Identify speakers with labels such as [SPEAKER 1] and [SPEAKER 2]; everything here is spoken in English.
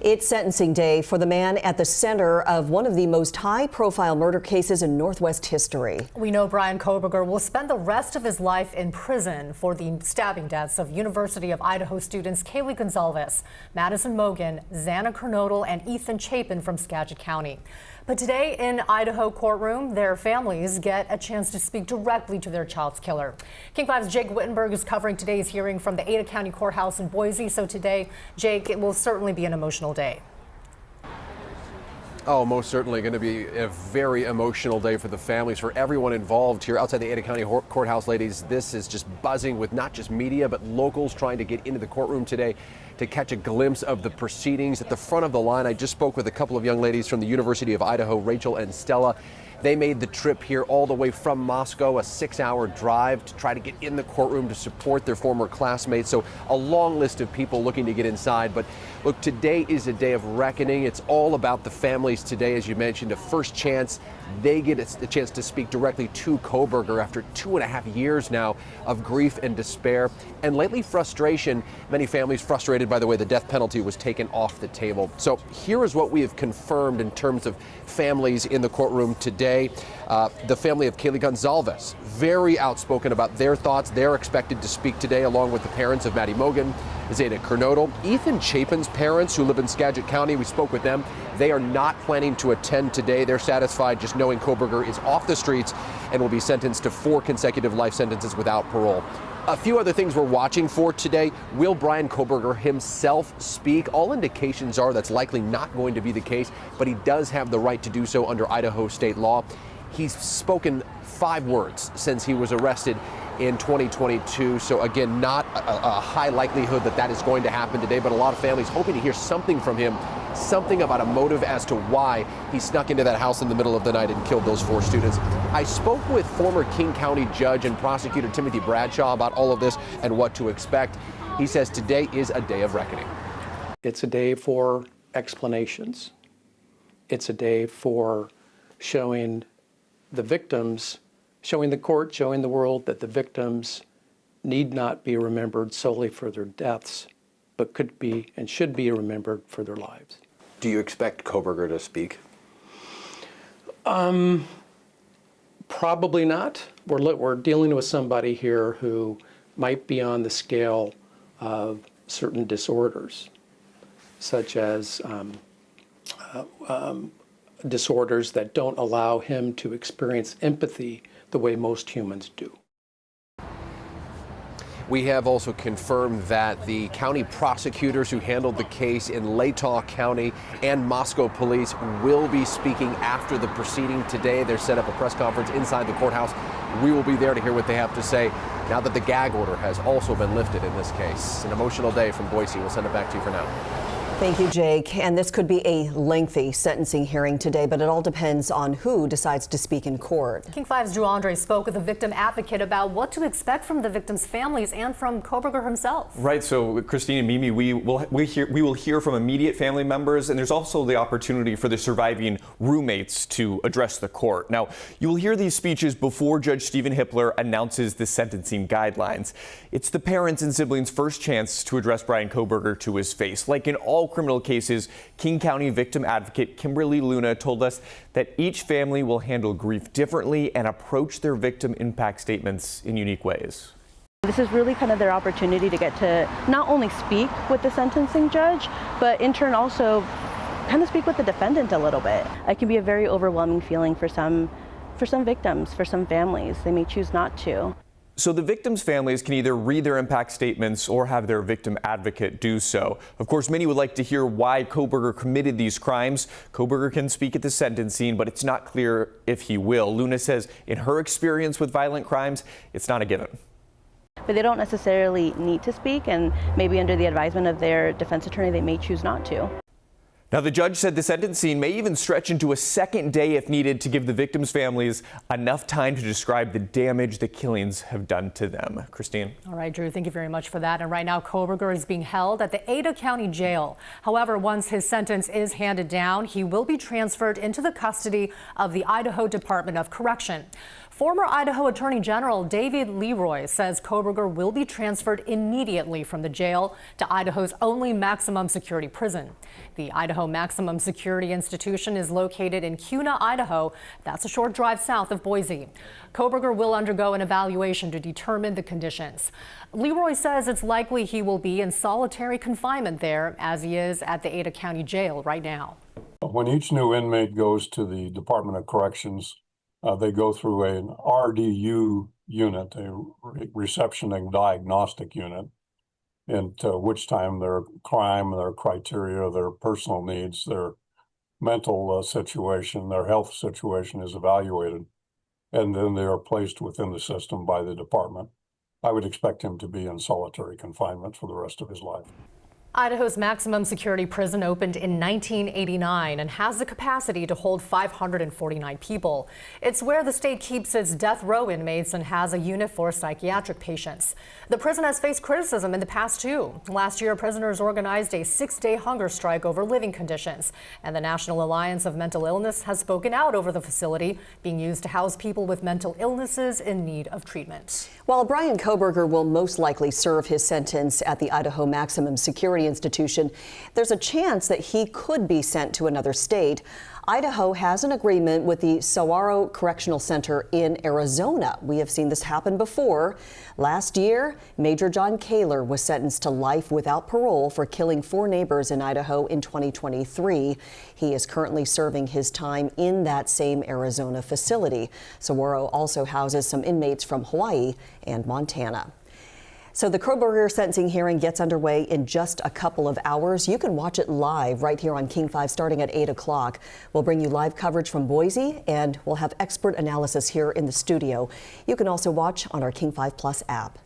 [SPEAKER 1] It's sentencing day for the man at the center of one of the most high-profile murder cases in Northwest history. We know Bryan Kohberger will spend the rest of his life in prison for the stabbing deaths of University of Idaho students Kaylee Gonzalez, Madison Mogen, Xana Kernodle, and Ethan Chapin from Skagit County. But today in Idaho courtroom, their families get a chance to speak directly to their child's killer. King 5's Jake Wittenberg is covering today's hearing from the Ada County Courthouse in Boise. So today, Jake, it will certainly be an emotional day.
[SPEAKER 2] Oh, most certainly going to be a very emotional day for the families, for everyone involved here outside the Ada County Courthouse, ladies. This is just buzzing with not just media, but locals trying to get into the courtroom today to catch a glimpse of the proceedings. At the front of the line, I just spoke with a couple of young ladies from the University of Idaho, Rachel and Stella. They made the trip here all the way from Moscow, a 6-hour drive, to try to get in the courtroom to support their former classmates. So a long list of people looking to get inside. But look, today is a day of reckoning. It's all about the families today, as you mentioned, a first chance. They get a chance to speak directly to Kohberger after 2.5 years now of grief and despair, and lately frustration. Many families frustrated by the way the death penalty was taken off the table. So here is what we have confirmed in terms of families in the courtroom today. The family of Kaylee Gonzalez, very outspoken about their thoughts. They're expected to speak today, along with the parents of Maddie Mogen, Xana Kernodle, Ethan Chapin's parents, who live in Skagit County. We spoke with them. They are not planning to attend today. They're satisfied just knowing Kohberger is off the streets and will be sentenced to 4 consecutive life sentences without parole. A few other things we're watching for today. Will Bryan Kohberger himself speak? All indications are that's likely not going to be the case, but he does have the right to do so under Idaho state law. He's spoken 5 words since he was arrested in 2022. So again, not a high likelihood that that is going to happen today, but a lot of families hoping to hear something from him, something about a motive as to why he snuck into that house in the middle of the night and killed those 4 students. I spoke with former King County Judge and Prosecutor Timothy Bradshaw about all of this and what to expect. He says today is a day of reckoning.
[SPEAKER 3] It's a day for explanations. It's a day for showing the victims, showing the court, showing the world that the victims need not be remembered solely for their deaths, but could be and should be remembered for their lives.
[SPEAKER 2] Do you expect Kohberger to speak?
[SPEAKER 3] Probably not. We're dealing with somebody here who might be on the scale of certain disorders, such as disorders that don't allow him to experience empathy the way most humans do.
[SPEAKER 2] We have also confirmed that the county prosecutors who handled the case in Latah County and Moscow police will be speaking after the proceeding today. They're set up a press conference inside the courthouse. We will be there to hear what they have to say now that the gag order has also been lifted in this case. An emotional day from Boise. We'll send it back to you for now.
[SPEAKER 1] Thank you, Jake. And this could be a lengthy sentencing hearing today, but it all depends on who decides to speak in court. King 5's Drew Andre spoke with a victim advocate about what to expect from the victims' families and from Kohberger himself.
[SPEAKER 4] Right. So, Christine and Mimi, we will hear from immediate family members, and there's also the opportunity for the surviving roommates to address the court. Now, you will hear these speeches before Judge Stephen Hippler announces the sentencing guidelines. It's the parents and siblings' first chance to address Bryan Kohberger to his face. Like in all criminal cases, King County victim advocate Kimberly Luna told us that each family will handle grief differently and approach their victim impact statements in unique ways.
[SPEAKER 5] This is really kind of their opportunity to get to not only speak with the sentencing judge, but in turn also kind of speak with the defendant a little bit. It can be a very overwhelming feeling for some victims, for some families. They may choose not to.
[SPEAKER 4] So the victims' families can either read their impact statements or have their victim advocate do so. Of course, many would like to hear why Kohberger committed these crimes. Kohberger can speak at the sentencing, but it's not clear if he will. Luna says in her experience with violent crimes, it's not a given.
[SPEAKER 5] But they don't necessarily need to speak, and maybe under the advisement of their defense attorney, they may choose not to.
[SPEAKER 4] Now, the judge said the sentencing may even stretch into a second day if needed to give the victims' families enough time to describe the damage the killings have done to them. Christine.
[SPEAKER 1] All right, Drew, thank you very much for that. And right now, Kohberger is being held at the Ada County Jail. However, once his sentence is handed down, he will be transferred into the custody of the Idaho Department of Correction. Former Idaho Attorney General David Leroy says Kohberger will be transferred immediately from the jail to Idaho's only maximum security prison. The Idaho Maximum Security Institution is located in Kuna, Idaho. That's a short drive south of Boise. Kohberger will undergo an evaluation to determine the conditions. Leroy says it's likely he will be in solitary confinement there, as he is at the Ada County Jail right now.
[SPEAKER 6] When each new inmate goes to the Department of Corrections, they go through an RDU unit, a reception and diagnostic unit, into which time their crime, their criteria, their personal needs, their mental situation, their health situation is evaluated, and then they are placed within the system by the department. I would expect him to be in solitary confinement for the rest of his life.
[SPEAKER 1] Idaho's maximum security prison opened in 1989 and has the capacity to hold 549 people. It's where the state keeps its death row inmates and has a unit for psychiatric patients. The prison has faced criticism in the past, too. Last year, prisoners organized a 6-day hunger strike over living conditions, and the National Alliance of Mental Illness has spoken out over the facility being used to house people with mental illnesses in need of treatment.
[SPEAKER 7] While Bryan Kohberger will most likely serve his sentence at the Idaho Maximum Security Institution, there's a chance that he could be sent to another state. Idaho has an agreement with the Saguaro Correctional Center in Arizona. We have seen this happen before. Last year, Major John Kaler was sentenced to life without parole for killing 4 neighbors in Idaho in 2023. He is currently serving his time in that same Arizona facility. Saguaro also houses some inmates from Hawaii and Montana. So the Kohberger sentencing hearing gets underway in just a couple of hours. You can watch it live right here on King 5 starting at 8 o'clock. We'll bring you live coverage from Boise, and we'll have expert analysis here in the studio. You can also watch on our King 5 Plus app.